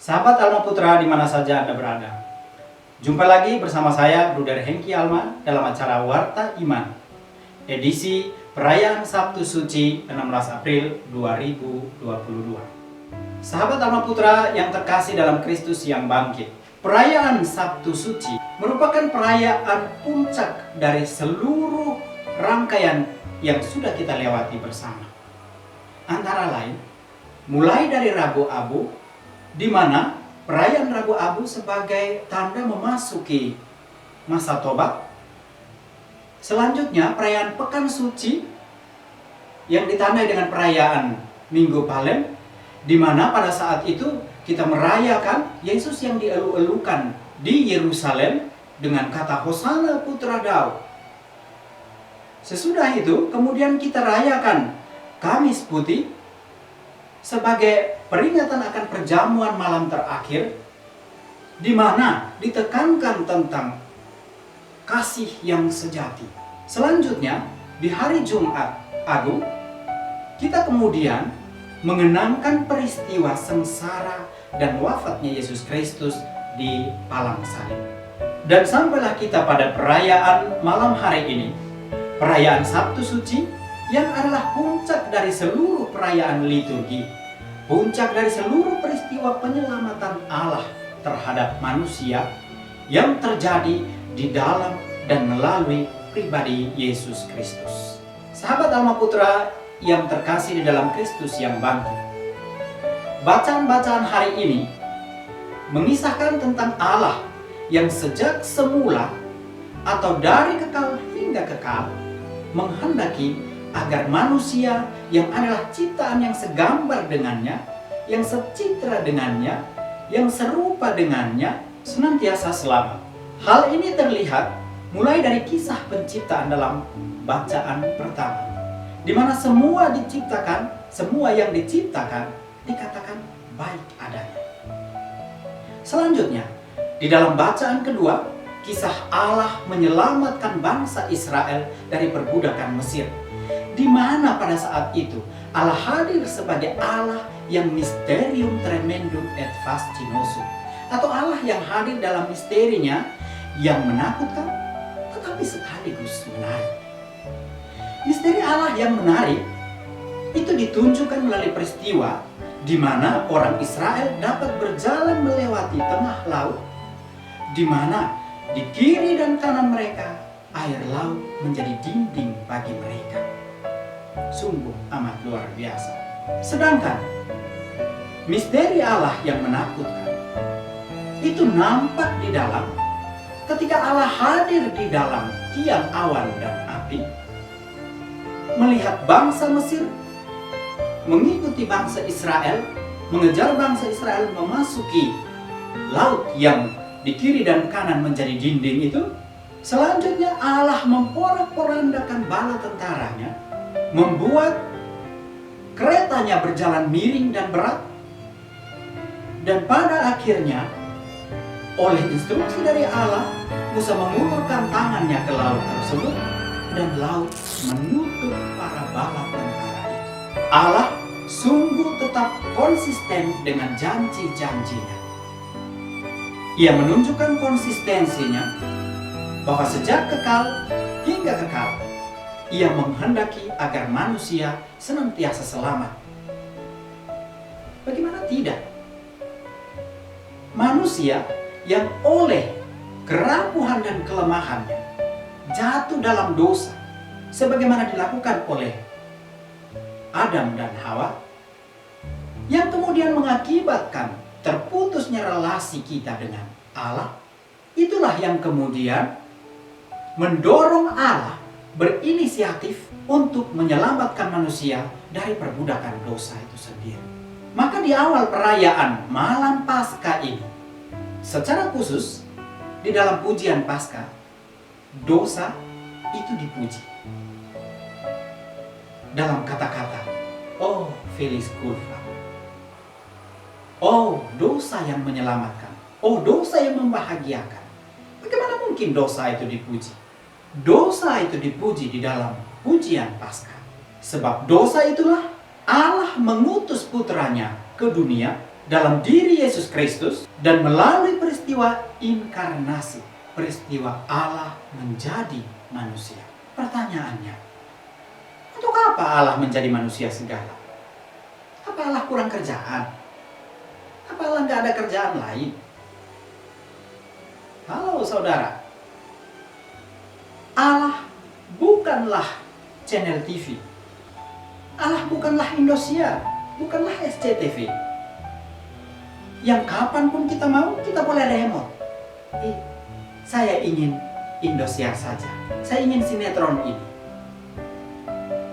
Sahabat Alma Putra di mana saja Anda berada. Jumpa lagi bersama saya, Bruder Hengki Alma, dalam acara Warta Iman, edisi Perayaan Sabtu Suci 16 April 2022. Sahabat Alma Putra yang terkasih dalam Kristus yang bangkit, perayaan Sabtu Suci merupakan perayaan puncak dari seluruh rangkaian yang sudah kita lewati bersama. Antara lain, mulai dari Rabu Abu, di mana perayaan Rabu Abu sebagai tanda memasuki masa tobat. Selanjutnya perayaan Pekan Suci yang ditandai dengan perayaan Minggu Palem, di mana pada saat itu kita merayakan Yesus yang dielu-elukan di Yerusalem dengan kata Hosana Putra Daud. Sesudah itu kemudian kita rayakan Kamis Putih sebagai peringatan akan perjamuan malam terakhir, di mana ditekankan tentang kasih yang sejati. Selanjutnya, di hari Jumat Agung, kita kemudian mengenangkan peristiwa sengsara dan wafatnya Yesus Kristus di palang salib. Dan sampailah kita pada perayaan malam hari ini, perayaan Sabtu Suci, yang adalah puncak dari seluruh perayaan liturgi, puncak dari seluruh peristiwa penyelamatan Allah terhadap manusia yang terjadi di dalam dan melalui pribadi Yesus Kristus. Sahabat Alma Putra yang terkasih di dalam Kristus yang bangkit, bacaan-bacaan hari ini mengisahkan tentang Allah yang sejak semula atau dari kekal hingga kekal menghendaki agar manusia yang adalah ciptaan yang segambar dengannya, yang secitra dengannya, yang serupa dengannya, senantiasa selamat. Hal ini terlihat mulai dari kisah penciptaan dalam bacaan pertama, di mana semua diciptakan, semua yang diciptakan dikatakan baik adanya. Selanjutnya, di dalam bacaan kedua, kisah Allah menyelamatkan bangsa Israel dari perbudakan Mesir, di mana pada saat itu Allah hadir sebagai Allah yang mysterium tremendum et fascinosum, atau Allah yang hadir dalam misterinya yang menakutkan tetapi sekaligus menarik. Misteri Allah yang menarik itu ditunjukkan melalui peristiwa di mana orang Israel dapat berjalan melewati tengah laut, di mana di kiri dan kanan mereka air laut menjadi dinding bagi mereka. Sungguh amat luar biasa. Sedangkan misteri Allah yang menakutkan itu nampak di dalam ketika Allah hadir di dalam tiang awan dan api, melihat bangsa Mesir mengikuti bangsa Israel, mengejar bangsa Israel memasuki laut yang di kiri dan kanan menjadi dinding itu. Selanjutnya Allah memporak-porandakan bala tentaranya, membuat keretanya berjalan miring dan berat, dan pada akhirnya oleh instruksi dari Allah, Musa mengulurkan tangannya ke laut tersebut dan laut menutup para bala tentara itu. Allah sungguh tetap konsisten dengan janji-janjinya. Ia menunjukkan konsistensinya bahwa sejak kekal hingga kekal Ia menghendaki agar manusia senantiasa selamat. Bagaimana tidak? Manusia yang oleh kerapuhan dan kelemahannya jatuh dalam dosa, sebagaimana dilakukan oleh Adam dan Hawa, yang kemudian mengakibatkan terputusnya relasi kita dengan Allah. Itulah yang kemudian mendorong Allah berinisiatif untuk menyelamatkan manusia dari perbudakan dosa itu sendiri. Maka di awal perayaan malam Paskah ini, secara khusus di dalam pujian Paskah, dosa itu dipuji. Dalam kata-kata, oh Felis Kurva, oh dosa yang menyelamatkan, oh dosa yang membahagiakan. Bagaimana mungkin dosa itu dipuji? Dosa itu dipuji di dalam pujian Paskah. Sebab dosa itulah Allah mengutus putranya ke dunia dalam diri Yesus Kristus dan melalui peristiwa inkarnasi, peristiwa Allah menjadi manusia. Pertanyaannya, untuk apa Allah menjadi manusia segala? Apa Allah kurang kerjaan? Apa Allah nggak ada kerjaan lain? Halo saudara, Allah bukanlah channel TV. Allah bukanlah Indosiar, bukanlah SCTV. Yang kapanpun kita mau, kita boleh remote. Saya ingin Indosiar saja. Saya ingin sinetron ini.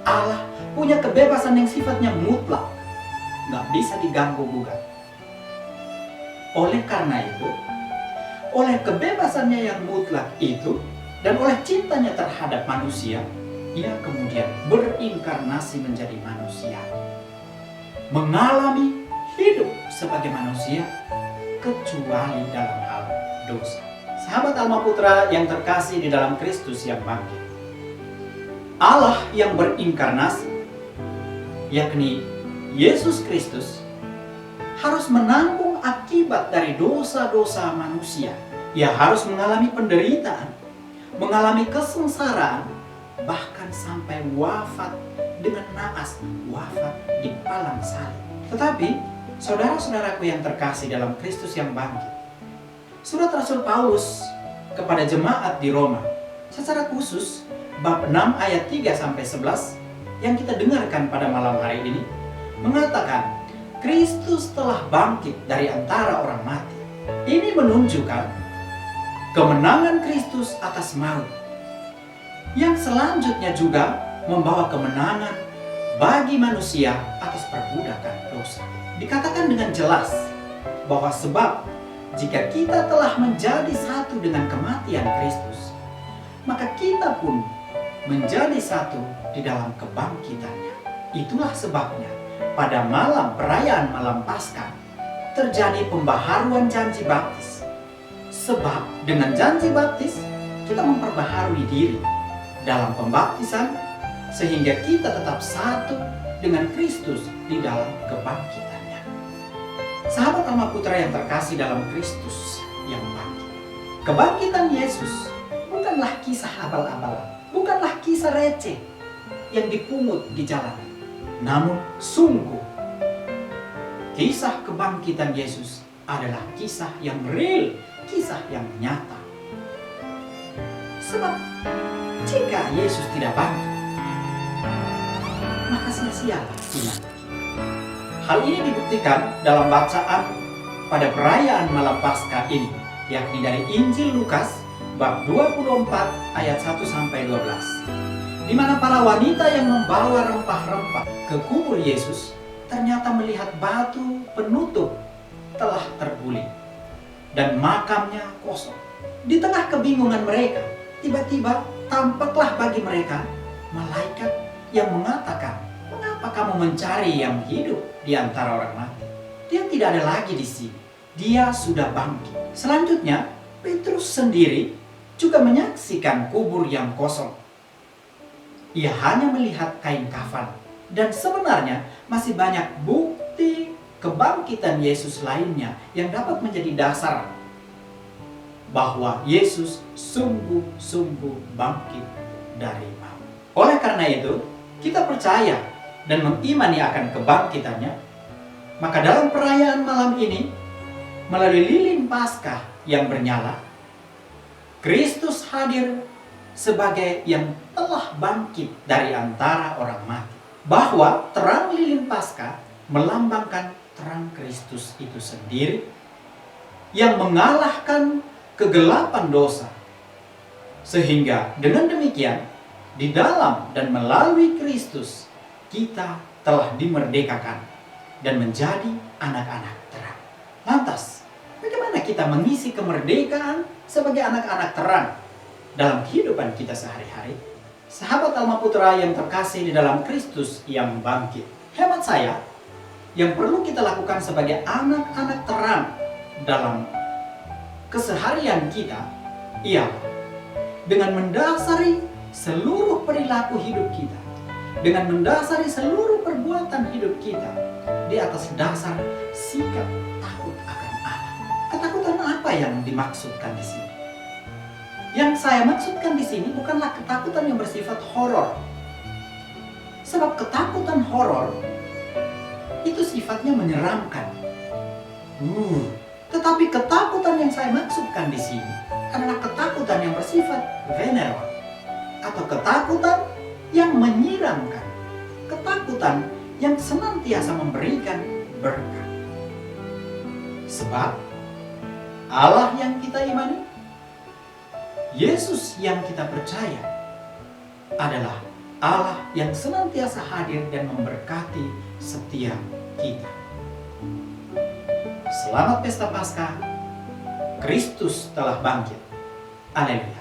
Allah punya kebebasan yang sifatnya mutlak. Nggak bisa diganggu-gugat. Oleh karena itu, oleh kebebasannya yang mutlak itu, dan oleh cintanya terhadap manusia, ia kemudian berinkarnasi menjadi manusia. Mengalami hidup sebagai manusia, kecuali dalam hal dosa. Sahabat Alma Putra yang terkasih di dalam Kristus yang bangkit, Allah yang berinkarnasi, yakni Yesus Kristus, harus menanggung akibat dari dosa-dosa manusia. Ia harus mengalami penderitaan, mengalami kesengsaraan, bahkan sampai wafat dengan naas, wafat di palang salib. Tetapi, saudara-saudaraku yang terkasih dalam Kristus yang bangkit, surat Rasul Paulus kepada jemaat di Roma, secara khusus bab 6 ayat 3-11 yang kita dengarkan pada malam hari ini, mengatakan Kristus telah bangkit dari antara orang mati. Ini menunjukkan kemenangan Kristus atas maut, yang selanjutnya juga membawa kemenangan bagi manusia atas perbudakan dosa. Dikatakan dengan jelas bahwa sebab jika kita telah menjadi satu dengan kematian Kristus, maka kita pun menjadi satu di dalam kebangkitannya. Itulah sebabnya pada malam perayaan malam Paskah terjadi pembaharuan janji baptis. Sebab dengan janji baptis kita memperbaharui diri dalam pembaptisan, sehingga kita tetap satu dengan Kristus di dalam kebangkitannya. Sahabat Alma Putra yang terkasih dalam Kristus yang bangkit, kebangkitan Yesus bukanlah kisah abal-abalan, bukanlah kisah receh yang dipungut di jalanan. Namun sungguh, kisah kebangkitan Yesus adalah kisah yang real, kisah yang nyata. Sebab jika Yesus tidak bangkit, maka sia-sialah iman. Hal ini dibuktikan dalam bacaan pada perayaan malam Paskah ini, yakni dari Injil Lukas bab 24 ayat 1-12, di mana para wanita yang membawa rempah-rempah ke kubur Yesus ternyata melihat batu penutup telah terguling dan makamnya kosong. Di tengah kebingungan mereka, tiba-tiba tampaklah bagi mereka malaikat yang mengatakan, "Mengapa kamu mencari yang hidup di antara orang mati? Dia tidak ada lagi di sini. Dia sudah bangkit." Selanjutnya, Petrus sendiri juga menyaksikan kubur yang kosong. Ia hanya melihat kain kafan, dan sebenarnya masih banyak bukti kebangkitan Yesus lainnya yang dapat menjadi dasar bahwa Yesus sungguh-sungguh bangkit dari maut. Oleh karena itu, kita percaya dan mengimani akan kebangkitannya. Maka dalam perayaan malam ini, melalui lilin Paskah yang bernyala, Kristus hadir sebagai yang telah bangkit dari antara orang mati. Bahwa terang lilin Paskah melambangkan terang Kristus itu sendiri yang mengalahkan kegelapan dosa. Sehingga dengan demikian, di dalam dan melalui Kristus, kita telah dimerdekakan dan menjadi anak-anak terang. Lantas, bagaimana kita mengisi kemerdekaan sebagai anak-anak terang dalam kehidupan kita sehari-hari? Sahabat Alma Putra yang terkasih di dalam Kristus yang bangkit, hemat saya, yang perlu kita lakukan sebagai anak-anak terang dalam keseharian kita ialah dengan mendasari seluruh perilaku hidup kita dengan mendasari seluruh perbuatan hidup kita di atas dasar sikap takut akan Allah. Ketakutan apa yang dimaksudkan di sini? Yang saya maksudkan di sini bukanlah ketakutan yang bersifat horor. Sebab ketakutan horor itu sifatnya menyeramkan. Tetapi ketakutan yang saya maksudkan di sini adalah ketakutan yang bersifat veneran atau ketakutan yang menyiramkan, ketakutan yang senantiasa memberikan berkat. Sebab Allah yang kita imani, Yesus yang kita percaya adalah Allah yang senantiasa hadir dan memberkati setiap kita. Selamat Pesta Paskah, Kristus telah bangkit. Haleluya.